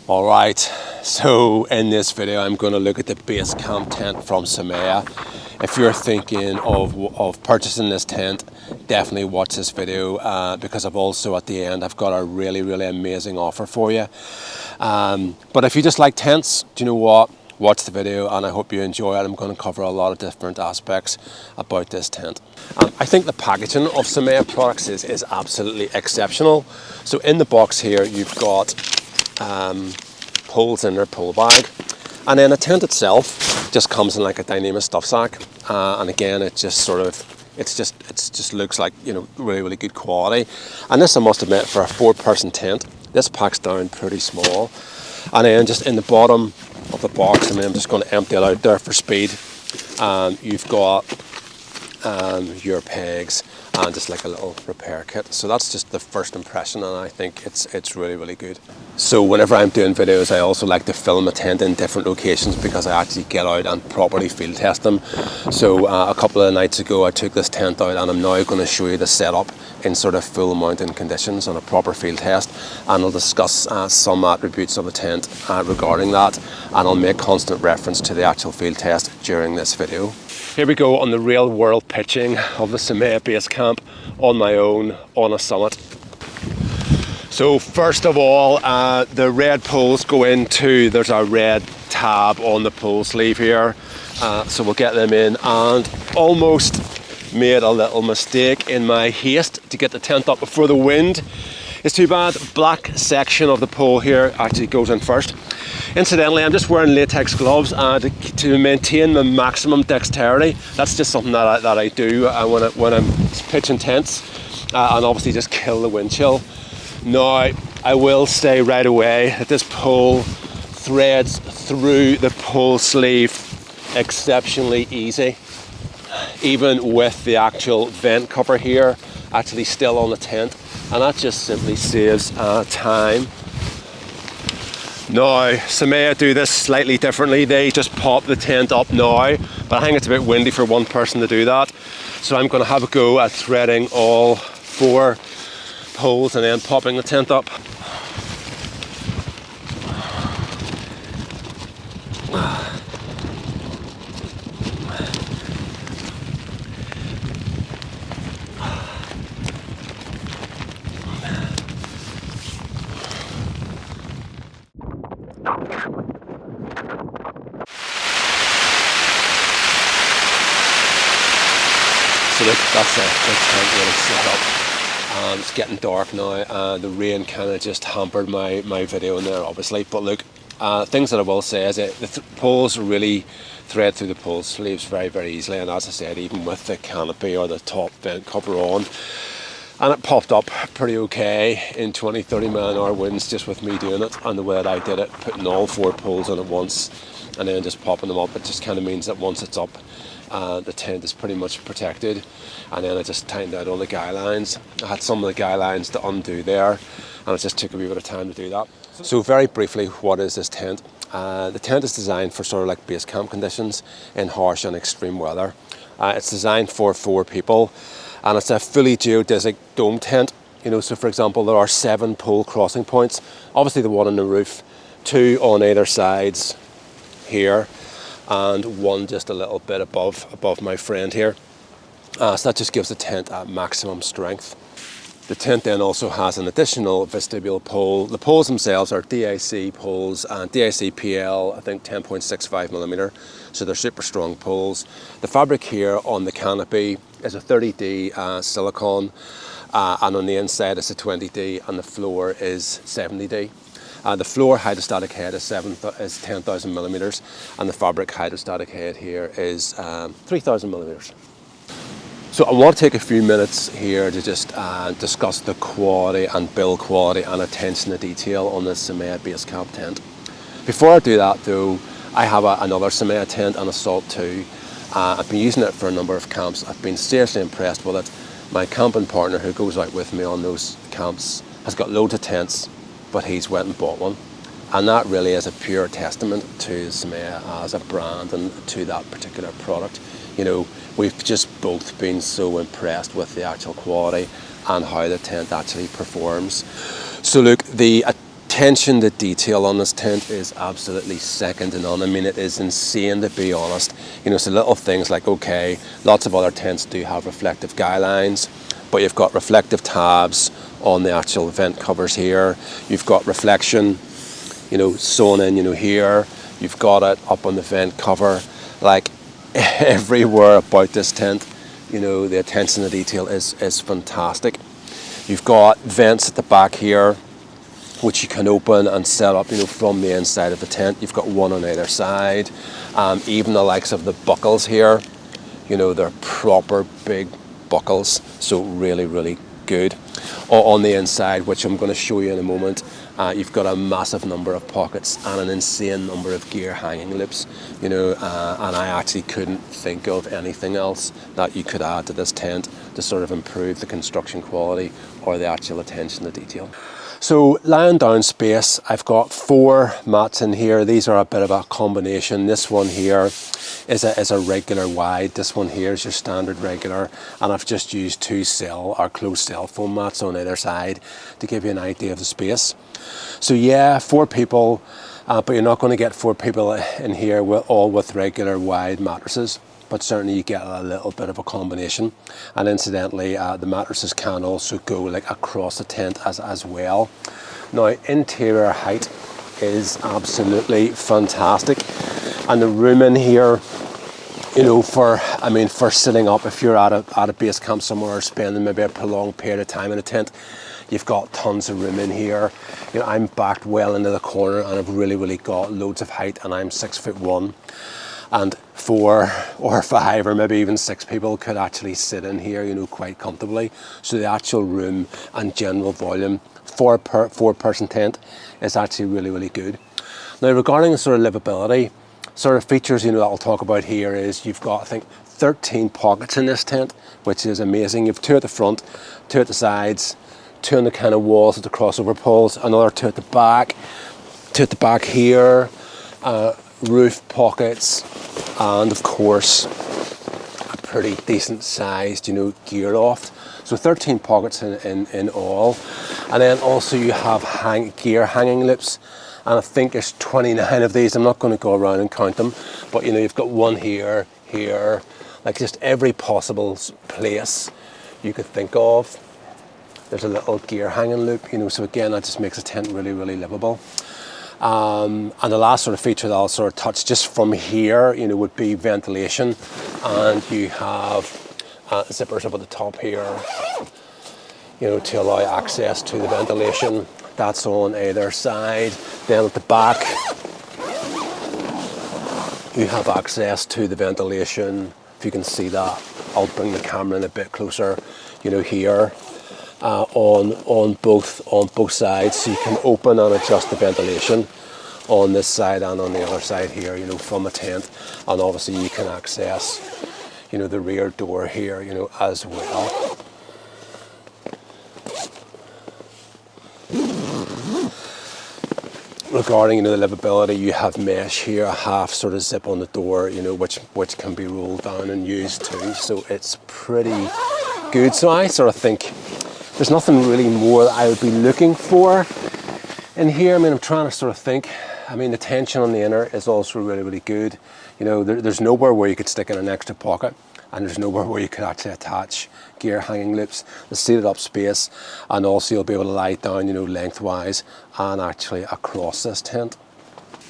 Alright, so in this video I'm going to look at the Basecamp tent from Samaya. If you're thinking of purchasing this tent, definitely watch this video because I've also at the end I've got a really amazing offer for you. But if you just like tents, do you know what? Watch the video and I hope you enjoy it. I'm going to cover a lot of different aspects about this tent. I think the packaging of Samaya products is absolutely exceptional. So in the box here you've got poles in their pole bag, and then the tent itself just comes in like a dynamic stuff sack, and again it just looks like, you know, really good quality. And this, I must admit, for a 4-person tent, this packs down pretty small. And then just in the bottom of the box, I'm just going to empty it out there for speed. You've got your pegs and just like a little repair kit. So that's just the first impression, and I think it's really good. So whenever I'm doing videos, I also like to film a tent in different locations because I actually get out and properly field test them. So a couple of nights ago I took this tent out, and I'm now going to show you the setup in sort of full mountain conditions on a proper field test, and I'll discuss some attributes of the tent regarding that, and I'll make constant reference to the actual field test during this video. Here we go on the real world pitching of the Samaya Basecamp on my own on a summit. So first of all, the red poles go into, there's a red tab on the pole sleeve here. So we'll get them in, and almost made a little mistake in my haste to get the tent up before the wind. It's too bad. Black section of the pole here actually goes in first. Incidentally, I'm just wearing latex gloves to maintain the maximum dexterity. That's just something that I do when I'm pitching tents, and obviously just kill the wind chill. Now, I will say right away that this pole threads through the pole sleeve exceptionally easy, even with the actual vent cover here actually still on the tent, and that just simply saves time. Now, Samaya do this slightly differently. They just pop the tent up now, but I think it's a bit windy for one person to do that. So I'm going to have a go at threading all 4 poles and then popping the tent up. So look, that's it. The tent really set up. It's getting dark now. The rain kind of just hampered my video in there, obviously. But look, things that I will say is that the poles really thread through the pole sleeves very easily. And as I said, even with the canopy or the top vent cover on, and it popped up pretty okay in 20-30 mile-an-hour winds just with me doing it. And the way that I did it, putting all 4 poles in at once and then just popping them up, it just kind of means that once it's up, the tent is pretty much protected. And then I just tightened out all the guy lines. I had some of the guy lines to undo there, and it just took a wee bit of time to do that. So very briefly, what is this tent? The tent is designed for sort of like base camp conditions in harsh and extreme weather. It's designed for 4 people, and it's a fully geodesic dome tent. You know, so for example, there are 7 pole crossing points. Obviously the one on the roof, 2 on either sides here, and 1 just a little bit above my friend here. So that just gives the tent maximum strength. The tent then also has an additional vestibule pole. The poles themselves are DIC poles, and DIC PL, I think 10.65 millimeter. So they're super strong poles. The fabric here on the canopy is a 30D silicone, and on the inside it's a 20D, and the floor is 70D. The floor hydrostatic head is 10,000 millimeters, and the fabric hydrostatic head here is 3,000 millimeters. So I want to take a few minutes here to just discuss the quality and build quality and attention to detail on this Samaya Basecamp tent. Before I do that though, I have another Samaya tent, an Assault 2. I've been using it for a number of camps. I've been seriously impressed with it. My camping partner who goes out with me on those camps has got loads of tents, but he's went and bought one. And that really is a pure testament to Samaya as a brand and to that particular product. You know, we've just both been so impressed with the actual quality and how the tent actually performs. So look, the attention to detail on this tent is absolutely second to none. I mean, it is insane, to be honest. You know, so little things like, okay, lots of other tents do have reflective guy lines, but you've got reflective tabs on the actual vent covers here. You've got reflection, you know, sewn in, you know, here. You've got it up on the vent cover. Like, everywhere about this tent, you know, the attention to detail is fantastic. You've got vents at the back here, which you can open and set up, you know, from the inside of the tent. You've got one on either side. Even the likes of the buckles here, you know, they're proper big buckles, so really, really good. On the inside, which I'm going to show you in a moment, you've got a massive number of pockets and an insane number of gear hanging loops, you know, and I actually couldn't think of anything else that you could add to this tent to sort of improve the construction quality or the actual attention to detail. So lying down space, I've got 4 mats in here. These are a bit of a combination. This one here is a regular wide. This one here is your standard regular, and I've just used 2 closed cell foam mats on either side to give you an idea of the space. So yeah, 4 people, but you're not going to get 4 people in here all with regular wide mattresses, but certainly you get a little bit of a combination. And incidentally, the mattresses can also go like across the tent as well. Now, interior height is absolutely fantastic, and the room in here, you know, for sitting up, if you're at a base camp somewhere, spending maybe a prolonged period of time in a tent, you've got tons of room in here. You know, I'm backed well into the corner, and I've really got loads of height, and I'm 6'1", and 4 or 5 or maybe even 6 people could actually sit in here, you know, quite comfortably. So the actual room and general volume for a 4-person tent is actually really good. Now, regarding the sort of livability, sort of features, you know, that I'll talk about here is you've got, I think, 13 pockets in this tent, which is amazing. You've 2 at the front, 2 at the sides, 2 on the kind of walls at the crossover poles, another 2 at the back, 2 at the back here, roof pockets, and of course a pretty decent sized, you know, gear loft. So 13 pockets in all, and then also you have gear hanging loops, and I think there's 29 of these. I'm not going to go around and count them, but you know, you've got one here, like just every possible place you could think of. There's a little gear hanging loop, you know, so again, that just makes the tent really livable. And the last sort of feature that I'll sort of touch just from here, you know, would be ventilation. And you have zippers up at the top here, you know, to allow access to the ventilation. That's on either side. Then at the back, you have access to the ventilation. If you can see that, I'll bring the camera in a bit closer, you know, here. On both sides, so you can open and adjust the ventilation on this side and on the other side here, you know, from the tent. And obviously you can access, you know, the rear door here, you know, as well. Regarding, you know, the livability, you have mesh here, a half sort of zip on the door, you know, which can be rolled down and used too. So it's pretty good. So I sort of think there's nothing really more that I would be looking for in here. I mean, I'm trying to sort of think. I mean, the tension on the inner is also really good. You know, there's nowhere where you could stick in an extra pocket, and there's nowhere where you could actually attach gear hanging loops. The seated up space, and also you'll be able to lie down, you know, lengthwise and actually across this tent.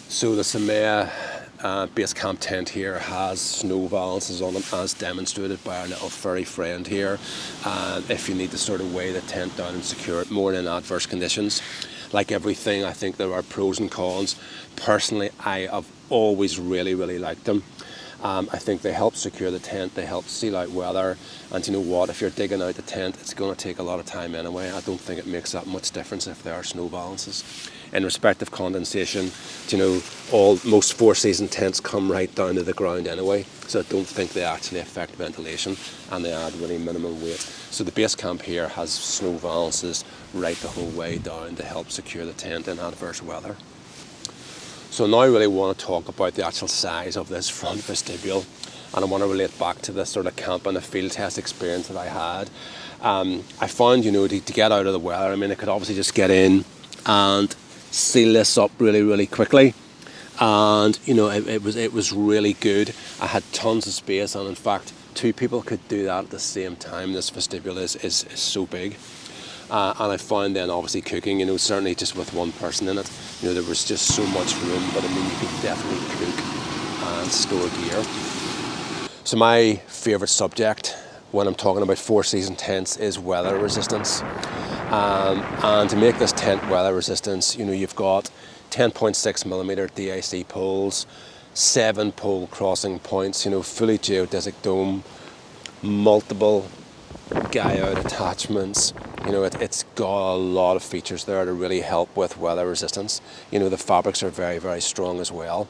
So the Samaya Basecamp tent here has snow valances on them, as demonstrated by our little furry friend here. If you need to sort of weigh the tent down and secure it more in adverse conditions. Like everything, I think there are pros and cons. Personally, I have always really liked them. I think they help secure the tent, they help seal out weather, and you know what, if you're digging out the tent, it's going to take a lot of time anyway. I don't think it makes that much difference if there are snow balances. In respect of condensation, you know, most four-season tents come right down to the ground anyway, so I don't think they actually affect ventilation, and they add really minimum weight. So the base camp here has snow valances right the whole way down to help secure the tent in adverse weather. So now I really want to talk about the actual size of this front vestibule, and I want to relate back to this sort of camp and the field test experience that I had. I found, you know, to get out of the weather, I mean, I could obviously just get in and seal this up really, really quickly. And you know, it was really good. I had tons of space, and in fact 2 people could do that at the same time. This vestibule is so big. And I found then obviously cooking, you know, certainly just with 1 person in it, you know, there was just so much room. But I mean, you could definitely cook and store gear. So my favourite subject when I'm talking about 4-season tents is weather resistance. And to make this tent weather resistance, you know, you've got 10.6mm DIC poles, 7 pole crossing points, you know, fully geodesic dome, multiple guy out attachments. You know, it's got a lot of features there to really help with weather resistance. You know, the fabrics are very, very strong as well.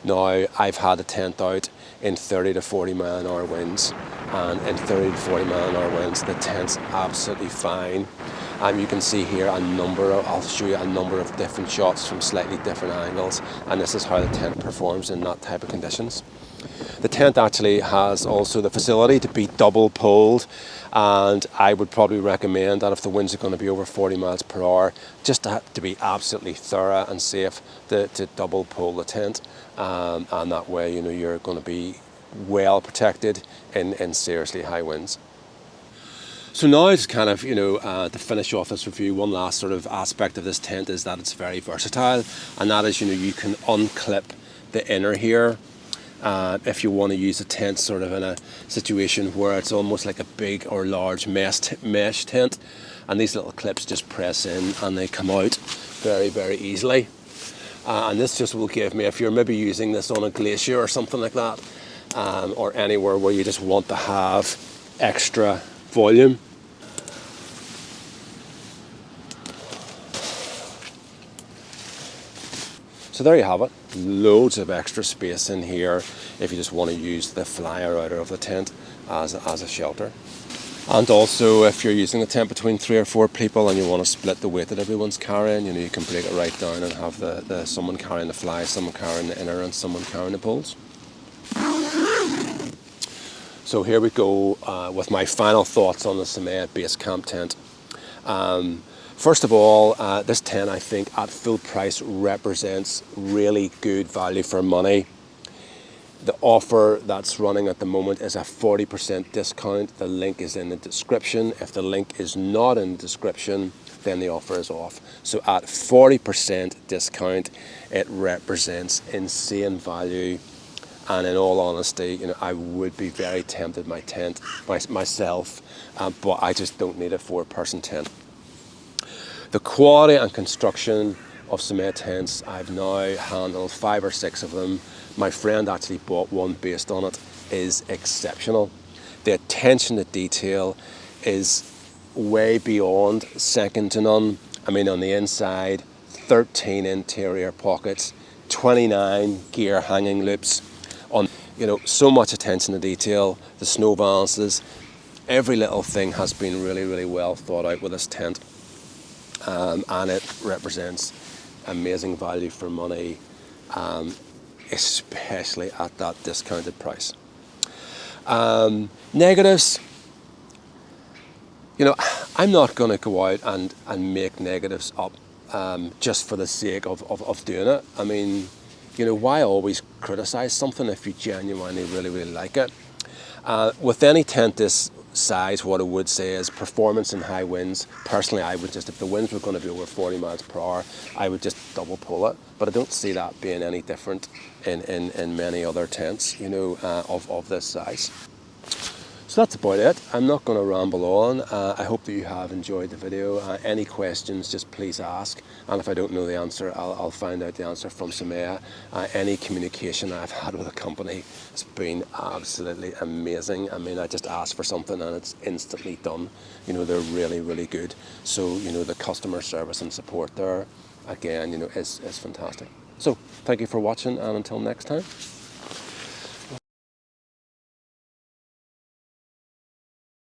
Now, I've had a tent out in 30 to 40 mile an hour winds, and in 30 to 40 mile an hour winds, the tent's absolutely fine. You can see here I'll show you a number of different shots from slightly different angles, and this is how the tent performs in that type of conditions. The tent actually has also the facility to be double poled, and I would probably recommend that if the winds are going to be over 40 miles per hour, just to be absolutely thorough and safe, to double pole the tent, and that way, you know, you're going to be well protected in seriously high winds. So now it's kind of, you know, to finish off this review, one last sort of aspect of this tent is that it's very versatile, and that is, you know, you can unclip the inner here if you want to use a tent sort of in a situation where it's almost like a big or large mesh tent, and these little clips just press in and they come out very, very easily. And this just will give me, if you're maybe using this on a glacier or something like that, or anywhere where you just want to have extra volume. So there you have it, loads of extra space in here if you just want to use the flyer outer of the tent as a shelter. And also, if you're using the tent between 3 or 4 people and you want to split the weight that everyone's carrying, you know, you can break it right down and have the someone carrying the fly, someone carrying the inner, and someone carrying the poles. So here we go with my final thoughts on the Samaya Basecamp tent. First of all, this tent, I think, at full price represents really good value for money. The offer that's running at the moment is a 40% discount. The link is in the description. If the link is not in the description, then the offer is off. So at 40% discount, it represents insane value. And in all honesty, you know, I would be very tempted myself, but I just don't need a 4-person tent. The quality and construction of Samaya tents, I've now handled 5 or 6 of them. My friend actually bought one based on it, is exceptional. The attention to detail is way beyond second to none. I mean, on the inside, 13 interior pockets, 29 gear hanging loops, on, you know, so much attention to detail. The snow valances, every little thing has been really, really well thought out with this tent. And it represents amazing value for money, especially at that discounted price. Negatives, you know, I'm not going to go out and make negatives up just for the sake of doing it. I mean, you know, why always criticize something if you genuinely really, really like it? With any tent this size, what I would say is performance in high winds. Personally, I would just, if the winds were going to be over 40 miles per hour, I would just double pull it. But I don't see that being any different in many other tents, you know, of this size. So that's about it. I'm not going to ramble on. I hope that you have enjoyed the video. Any questions, just please ask. And if I don't know the answer, I'll find out the answer from Samaya. Any communication I've had with the company has been absolutely amazing. I mean, I just ask for something and it's instantly done. You know, they're really, really good. So, you know, the customer service and support there, again, you know, is fantastic. So, thank you for watching, and until next time.